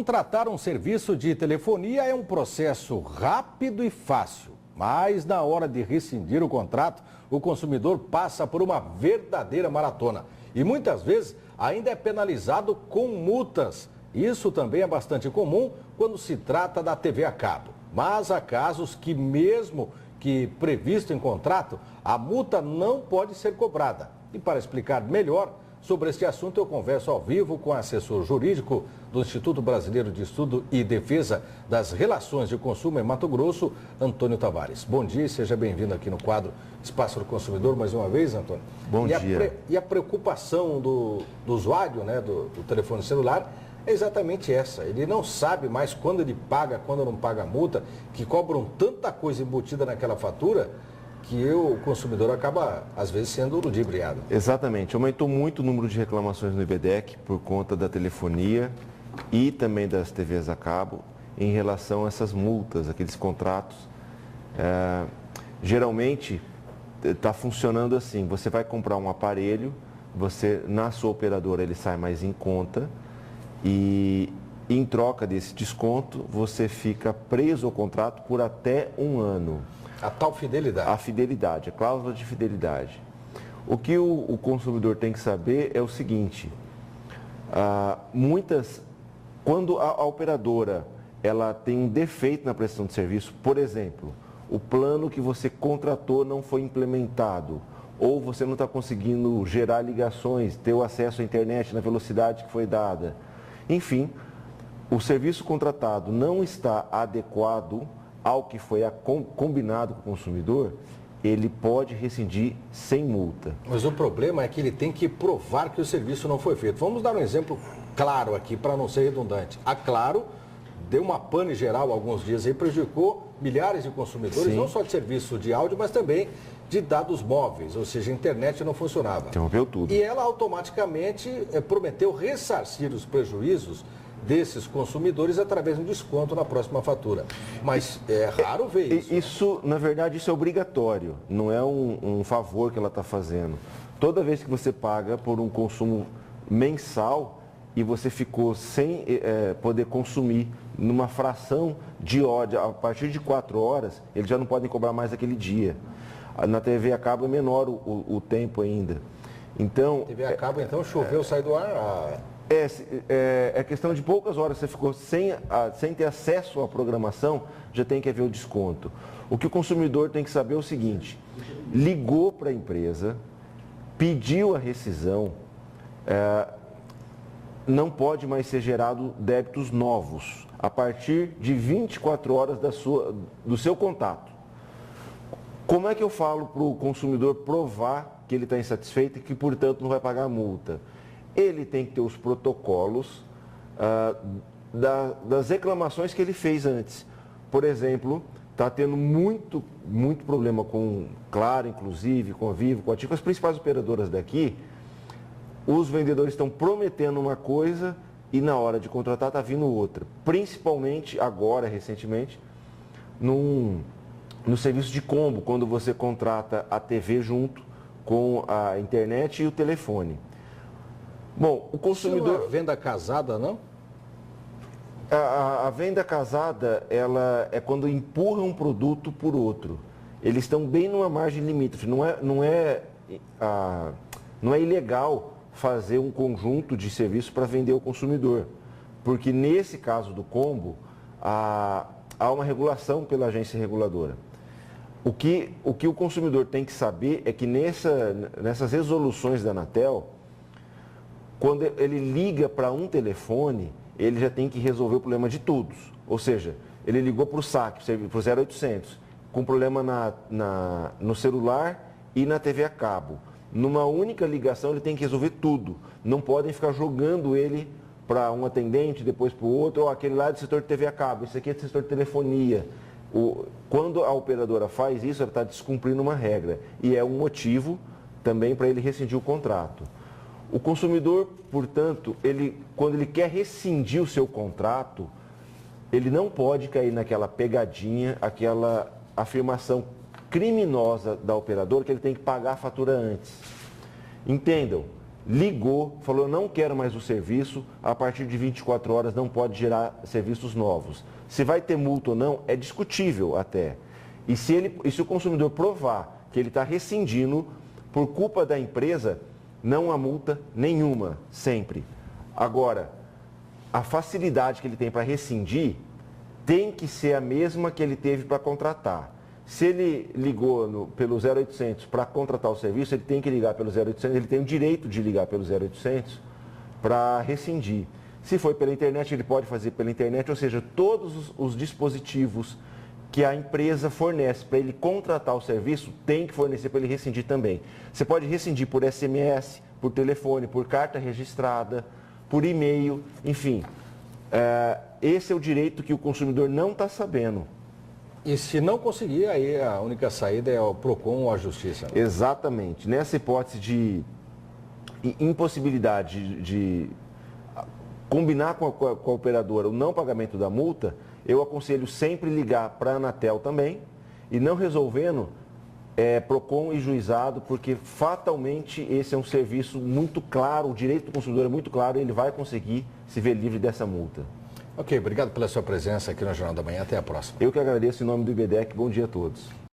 Contratar um serviço de telefonia é um processo rápido e fácil, mas na hora de rescindir o contrato, o consumidor passa por uma verdadeira maratona e muitas vezes ainda é penalizado com multas. Isso também é bastante comum quando se trata da TV a cabo. Mas há casos que, mesmo que previsto em contrato, a multa não pode ser cobrada. E para explicar melhor sobre este assunto, eu converso ao vivo com o assessor jurídico do Instituto Brasileiro de Estudo e Defesa das Relações de Consumo em Mato Grosso, Antônio Tavares. Bom dia e seja bem-vindo aqui no quadro Espaço do Consumidor mais uma vez, Antônio. Bom dia. E a preocupação do usuário, né, do telefone celular, é exatamente essa. Ele não sabe mais quando ele paga, quando não paga a multa, que cobram tanta coisa embutida naquela fatura que o consumidor acaba, às vezes, sendo ludibriado. Exatamente. Aumentou muito o número de reclamações no IBDEC por conta da telefonia e também das TVs a cabo em relação a essas multas, aqueles contratos. Geralmente, está funcionando assim, você vai comprar um aparelho, você, na sua operadora, ele sai mais em conta e, em troca desse desconto, você fica preso ao contrato por até 1 ano. A tal fidelidade. A fidelidade, a cláusula de fidelidade. O que o consumidor tem que saber é o seguinte, quando a operadora ela tem um defeito na prestação de serviço, por exemplo, o plano que você contratou não foi implementado, ou você não está conseguindo gerar ligações, ter o acesso à internet na velocidade que foi dada. Enfim, o serviço contratado não está adequado ao que foi combinado com o consumidor, ele pode rescindir sem multa. Mas o problema é que ele tem que provar que o serviço não foi feito. Vamos dar um exemplo claro aqui, para não ser redundante. A Claro deu uma pane geral há alguns dias e prejudicou milhares de consumidores, não só de serviço de áudio, mas também de dados móveis, ou seja, a internet não funcionava. Interrompeu tudo. E ela automaticamente prometeu ressarcir os prejuízos desses consumidores através de um desconto na próxima fatura. Mas é raro ver isso. Isso, na verdade, isso é obrigatório, não é um favor que ela está fazendo. Toda vez que você paga por um consumo mensal e você ficou sem poder consumir numa fração de hora, a partir de 4 horas, eles já não podem cobrar mais aquele dia. Na TV a cabo é menor o tempo ainda. Então, TV a cabo, então, choveu, sai do ar... É questão de poucas horas, você ficou sem ter acesso à programação, já tem que haver o desconto. O que o consumidor tem que saber é o seguinte, ligou para a empresa, pediu a rescisão, não pode mais ser gerado débitos novos, a partir de 24 horas do seu contato. Como é que eu falo para o consumidor provar que ele está insatisfeito e que, portanto, não vai pagar a multa? Ele tem que ter os protocolos das reclamações que ele fez antes. Por exemplo, está tendo muito problema com Claro, inclusive, com a Vivo, com a TIM, com as principais operadoras daqui. Os vendedores estão prometendo uma coisa e na hora de contratar está vindo outra. Principalmente agora, recentemente, no serviço de combo, quando você contrata a TV junto com a internet e o telefone. Bom, o consumidor... Isso não é venda casada, não? A venda casada, ela é quando empurra um produto por outro. Eles estão bem numa margem limítrofe. Não é ilegal fazer um conjunto de serviços para vender ao consumidor. Porque nesse caso do combo, há uma regulação pela agência reguladora. O que o consumidor tem que saber é que nessas resoluções da Anatel, quando ele liga para um telefone, ele já tem que resolver o problema de todos. Ou seja, ele ligou para o SAC, para o 0800, com problema no celular e na TV a cabo. Numa única ligação, ele tem que resolver tudo. Não podem ficar jogando ele para um atendente, depois para o outro, ou aquele lá é do setor de TV a cabo, esse aqui é do setor de telefonia. Quando a operadora faz isso, ela está descumprindo uma regra. E é um motivo também para ele rescindir o contrato. O consumidor, portanto, quando ele quer rescindir o seu contrato, ele não pode cair naquela pegadinha, aquela afirmação criminosa da operadora que ele tem que pagar a fatura antes. Entendam, ligou, falou, não quero mais o serviço, a partir de 24 horas não pode gerar serviços novos. Se vai ter multa ou não, é discutível até. E se o consumidor provar que ele está rescindindo por culpa da empresa, não há multa nenhuma, sempre. Agora, a facilidade que ele tem para rescindir tem que ser a mesma que ele teve para contratar. Se ele ligou pelo 0800 para contratar o serviço, ele tem que ligar pelo 0800, ele tem o direito de ligar pelo 0800 para rescindir. Se foi pela internet, ele pode fazer pela internet, ou seja, todos os dispositivos que a empresa fornece para ele contratar o serviço, tem que fornecer para ele rescindir também. Você pode rescindir por SMS, por telefone, por carta registrada, por e-mail, enfim. Esse é o direito que o consumidor não está sabendo. E se não conseguir, aí a única saída é o PROCON ou a Justiça. Né? Exatamente. Nessa hipótese de impossibilidade de combinar com a operadora o não pagamento da multa, eu aconselho sempre ligar para a Anatel também e não resolvendo, PROCON e juizado, porque fatalmente esse é um serviço muito claro, o direito do consumidor é muito claro e ele vai conseguir se ver livre dessa multa. Ok, obrigado pela sua presença aqui no Jornal da Manhã. Até a próxima. Eu que agradeço em nome do IBDEC. Bom dia a todos.